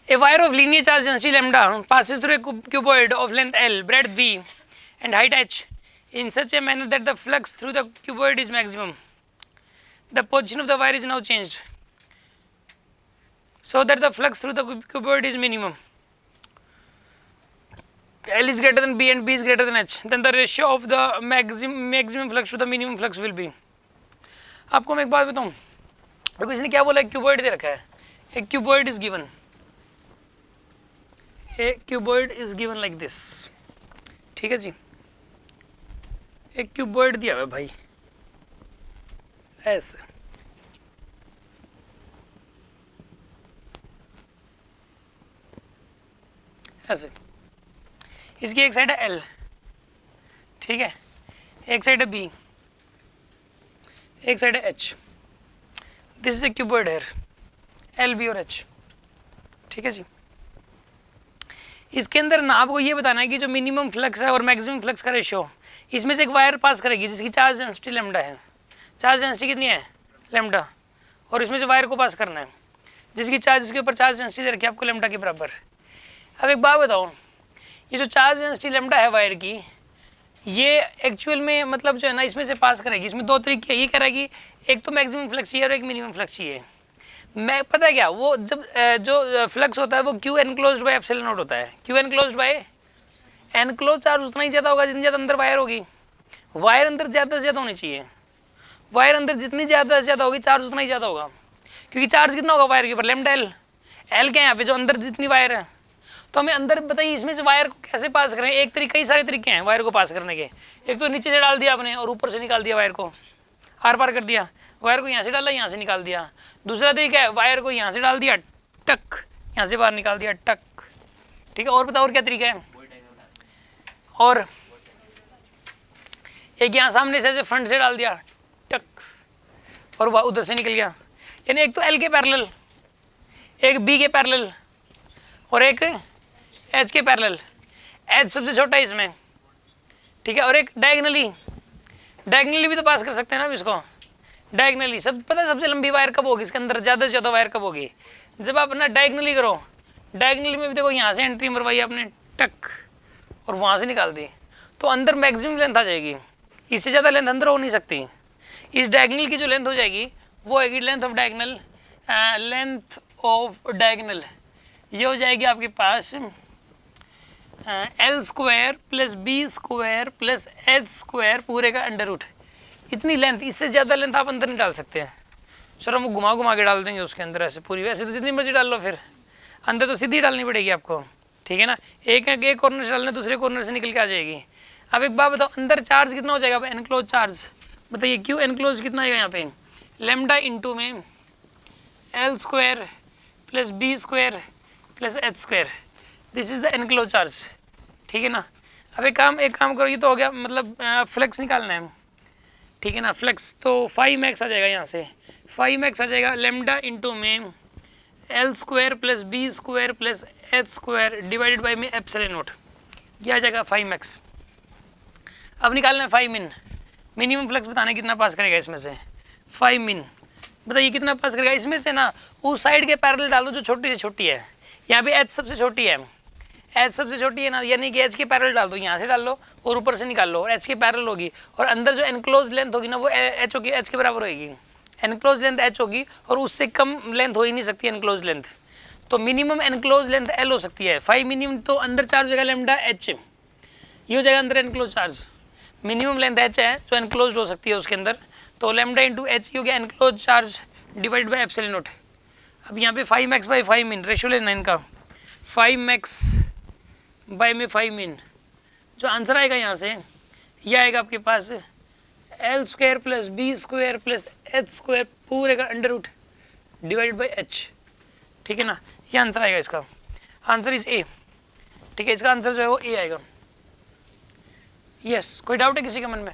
A wire of linear charge density lambda passes through a cuboid of length L, breadth B, and height h in such a manner that the flux through the cuboid is maximum. The position of the wire is now changed so that the flux through the cuboid is minimum. L is greater than B and B is greater than H. Then the ratio of the maximum flux to the minimum flux will be. आपको मैं एक बात बताऊँ, देखो इसने क्या बोला, cuboid दे रखा है, एक cuboid is given, A cuboid is given like this, ठीक है जी, एक क्यूबॉइड दिया हुआ है भाई ऐसे, ऐसे, इसकी एक साइड है एल, ठीक है, एक साइड है बी, एक साइड है H, this is a cuboid here, L B और एच, ठीक है जी। इसके अंदर ना आपको ये बताना है कि जो मिनिमम फ्लक्स है और मैक्सिमम फ्लक्स का रेशियो, इसमें से एक वायर पास करेगी जिसकी चार्ज डेंसिटी लैम्डा है, चार्ज डेंसिटी कितनी है लैम्डा, और इसमें से वायर को पास करना है जिसकी चार्ज, इसके ऊपर चार्ज डेंसिटी दे रखी है आपको लैम्डा के बराबर। अब एक बात बताओ, ये जो चार्ज डेंसिटी लैम्डा है वायर की, ये एक्चुअल में मतलब जो है ना इसमें से पास करेगी, इसमें दो तरीके हैं, ये कह रहा है कि एक तो मैक्सिमम फ्लक्स चाहिए और एक मिनिमम फ्लक्स चाहिए। मैं पता है क्या, वो जब जो फ्लक्स होता है वो Q enclosed by epsilon not होता है, Q enclosed bye, enclose charge उतना ही ज़्यादा होगा जितनी ज़्यादा अंदर वायर होगी, वायर अंदर ज़्यादा से ज़्यादा होनी चाहिए, वायर अंदर जितनी ज़्यादा से ज़्यादा होगी चार्ज उतना ही ज़्यादा होगा, क्योंकि चार्ज कितना होगा वायर के ऊपर, लैम्डा एल, एल क्या है यहाँ पे जो अंदर जितनी वायर है। तो हमें अंदर बताइए इसमें से वायर को कैसे पास करें, एक तरीके, कई सारे तरीके हैं वायर को पास करने के, एक तो नीचे से डाल दिया आपने और ऊपर से निकाल दिया वायर को, आर पार कर दिया, वायर को यहाँ से डाला यहाँ से निकाल दिया। दूसरा तरीका है वायर को यहाँ से डाल दिया टक, यहाँ से बाहर निकाल दिया टक, ठीक है। और बताओ और क्या तरीका है, और एक यहाँ सामने से फ्रंट से डाल दिया टक और वह उधर से निकल गया, यानी एक तो एल के पैरेलल, एक बी के पैरेलल और एक एच के पैरेलल, एच सबसे छोटा है इसमें, ठीक है, और एक डायगनली, डायगनली भी तो पास कर सकते हैं ना अब इसको, डायगनली सब पता है सबसे लंबी वायर कब होगी इसके अंदर, ज़्यादा से ज़्यादा वायर कब होगी, जब आप अपना डायगनली करो, डायगनली में भी देखो यहाँ से एंट्री मरवाई आपने टक और वहाँ से निकाल दी, तो अंदर मैक्सिमम लेंथ आ जाएगी, इससे ज़्यादा लेंथ अंदर हो नहीं सकती। इस डायगनल की जो लेंथ हो जाएगी वो आएगी length of diagonal, length of diagonal ये हो जाएगी आपके पास L square plus B square plus H square पूरे का अंडर रूट, इतनी लेंथ, इससे ज़्यादा लेंथ आप अंदर नहीं डाल सकते हैं। चलो हम घुमा घुमा के डाल देंगे उसके अंदर ऐसे पूरी, वैसे तो जितनी मर्जी डाल लो, फिर अंदर तो सीधी डालनी पड़ेगी आपको, ठीक है ना, एक कॉर्नर से डालना दूसरे कॉर्नर से निकल के आ जाएगी। अब एक बात बताओ, अंदर चार्ज कितना हो जाएगा एनक्लोज चार्ज, बताइए क्यू एनक्लोज कितना आएगा यहाँ पे, लैम्डा इंटू में L square plus B square plus H square, this is the enclose charge, ठीक है ना। अब एक काम करो, ये तो हो गया, मतलब फ्लक्स निकालना है, ठीक है ना, फ्लक्स तो 5 आ जाएगा, यहाँ से 5 आ जाएगा लैम्डा इंटू में L square plus B square plus H square divided by में एप्सिलॉन नॉट, ये आ जाएगा 5 अब निकालना है 5 मिन, मिनिमम फ्लक्स बताना है कितना पास करेगा इसमें से, 5 मिन बताइए कितना पास करेगा इसमें से ना, उस साइड के पैरेलल डाल दो जो छोटी से छोटी है, यहाँ पे एच सबसे छोटी है, एच सबसे छोटी है ना, यानी कि एच के पैरेलल डाल दो, यहाँ से डाल लो और ऊपर से निकाल लो, और एच के पैरेलल होगी, और अंदर जो एनक्लोज लेंथ होगी ना वो एच होगी, एच के बराबर होगी, एनक्लोज लेंथ एच होगी और उससे कम लेंथ हो ही नहीं सकती एनक्लोज लेंथ, तो मिनिमम एनक्लोज लेंथ एल हो सकती है 5 मिनिमम, तो अंदर चार्ज होगा लैम्डा एच, ये हो जाएगा अंदर enclose charge, minimum length H है जो एनक्लोज हो सकती है उसके अंदर, तो लैम्डा इंटू एच हो गया enclose charge divide by epsilon not. अब यहाँ पे 5 बाई 5 मिन रेशो लेना इनका, 5 बाई में 5 मिन, जो आंसर आएगा यहाँ से यह आएगा आपके पास L square plus B square plus H square पूरे का under root divided by H, ठीक है ना, ये आंसर आएगा इसका, आंसर इज ए, ठीक है, इसका आंसर जो है वो ए आएगा। यस कोई डाउट है किसी के मन में?